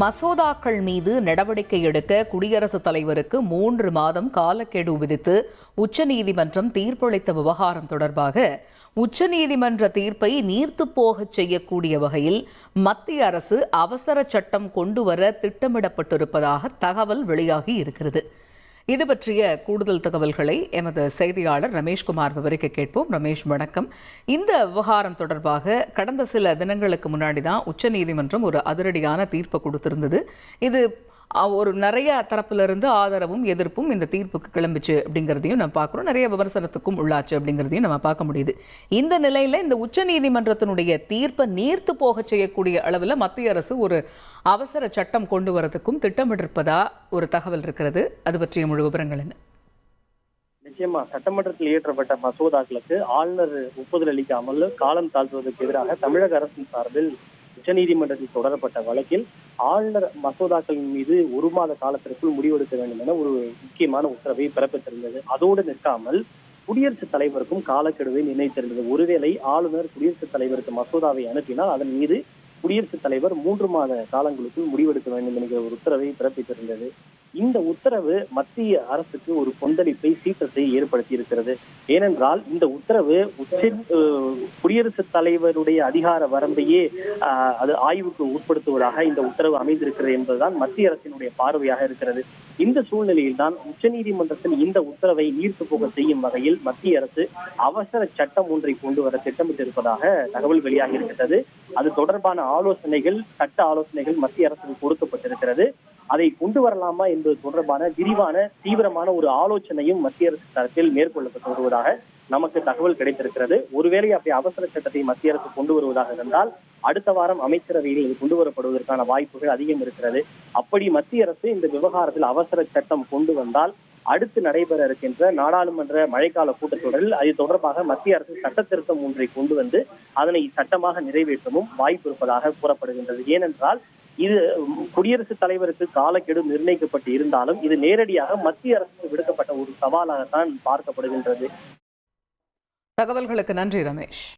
மசோதாக்கள் மீது நடவடிக்கை எடுக்க குடியரசுத் தலைவருக்கு 3 மாதம் காலக்கெடு விதித்து உச்சநீதிமன்றம் தீர்ப்பளித்த விவகாரம் தொடர்பாக உச்சநீதிமன்ற தீர்ப்பை நீர்த்துப் போகச் செய்யக்கூடிய வகையில் மத்திய அரசு அவசர சட்டம் கொண்டுவர திட்டமிடப்பட்டிருப்பதாக தகவல் வெளியாகி இருக்கிறது. இது பற்றிய கூடுதல் தகவல்களை எமது செய்தியாளர் ரமேஷ்குமார் விவரிக்க கேட்போம். ரமேஷ், வணக்கம். இந்த விவகாரம் தொடர்பாக கடந்த சில தினங்களுக்கு முன்னாடி தான் உச்சநீதிமன்றம் ஒரு அதிரடியான தீர்ப்பை கொடுத்திருந்தது. இது ஒரு நிறைய தரப்பிலிருந்து ஆதரவும் எதிர்ப்பும் இந்த தீர்ப்புக்கு கிளம்பிச்சு அப்படிங்கிறதையும் நம்ம பார்க்குறோம். நிறைய விமர்சனத்துக்கும் உள்ளாச்சு அப்படிங்கிறதையும் நம்ம பார்க்க முடியுது. இந்த நிலையில் இந்த உச்சநீதிமன்றத்தினுடைய தீர்ப்பை நீர்த்து போக செய்யக்கூடிய அளவில் மத்திய அரசு ஒரு அவசர சட்டம் கொண்டு வரதுக்கும் திட்டமிட்டிருப்பதா ஒரு தகவல் இருக்கிறது. அது பற்றிய முழு விவரங்கள் என்ன? நிச்சயமா சட்டமன்றத்தில் இயற்றப்பட்ட மசோதாக்களுக்கு ஆளுநர் ஒப்புதல் அளிக்காமல் காலம் தாழ்த்துவதற்கு எதிராக தமிழக அரசின் சார்பில் உச்சநீதிமன்றத்தில் தொடரப்பட்ட வழக்கில் ஆளுநர் மசோதாக்களின் மீது 1 மாத காலத்திற்குள் முடிவெடுக்க வேண்டும் என ஒரு முக்கியமான உத்தரவை பிறப்பித்திருந்தது. அதோடு நிற்காமல் குடியரசுத் தலைவருக்கும் காலக்கெடுவை நிர்ணயித்திருந்தது. ஒருவேளை ஆளுநர் குடியரசுத் தலைவருக்கு மசோதாவை அனுப்பினால் அதன் மீது குடியரசுத் தலைவர் 3 மாத காலங்களுக்குள் முடிவெடுக்க வேண்டும் என்கிற ஒரு உத்தரவை பிறப்பித்திருந்தது. இந்த உத்தரவு மத்திய அரசுக்கு ஒரு கொந்தளிப்பை சீற்றத்தை ஏற்படுத்தி இருக்கிறது. ஏனென்றால் இந்த உத்தரவு குடியரசுத் தலைவருடைய அதிகார வரம்பையே அது ஆய்வுக்கு உட்படுத்துவதாக இந்த உத்தரவு அமைந்திருக்கிறது என்பதுதான் மத்திய அரசினுடைய பார்வையாக இருக்கிறது. இந்த சூழ்நிலையில் தான் உச்சநீதிமன்றத்தில் இந்த உத்தரவை நீர்த்து போக செய்யும் வகையில் மத்திய அரசு அவசர சட்டம் ஒன்றை கொண்டு வர திட்டமிட்டிருப்பதாக தகவல் வெளியாகி இருக்கிறது. அது தொடர்பான ஆலோசனைகள், சட்ட ஆலோசனைகள் மத்திய அரசுக்கு கொடுக்கப்பட்டிருக்கிறது. அதை கொண்டு வரலாமா என்பது தொடர்பான விரிவான தீவிரமான ஒரு ஆலோசனையும் மத்திய அரசு தரப்பில் மேற்கொள்ளப்பட்டு வருவதாக நமக்கு தகவல் கிடைத்திருக்கிறது. ஒருவேளை அப்படி அவசர சட்டத்தை மத்திய அரசு கொண்டு வருவதாக இருந்தால் அடுத்த வாரம் அமைச்சரவையில் இது கொண்டு வரப்படுவதற்கான வாய்ப்புகள் அதிகம் இருக்கிறது. அப்படி மத்திய அரசு இந்த விவகாரத்தில் அவசர சட்டம் கொண்டு வந்தால் அடுத்து நடைபெற இருக்கின்ற நாடாளுமன்ற மழைக்கால கூட்டத்தொடரில் அது தொடர்பாக மத்திய அரசு சட்ட திருத்தம் ஒன்றை கொண்டு வந்து அதனை சட்டமாக நிறைவேற்றவும் வாய்ப்பு இருப்பதாக கூறப்படுகின்றது. ஏனென்றால் இது குடியரசுத் தலைவருக்கு காலக்கெடு நிர்ணயிக்கப்பட்டு இருந்தாலும் இது நேரடியாக மத்திய அரசுக்கு விடுக்கப்பட்ட ஒரு சவாலாகத்தான் பார்க்கப்படுகின்றது. தகவல்களுக்கு நன்றி ரமேஷ்.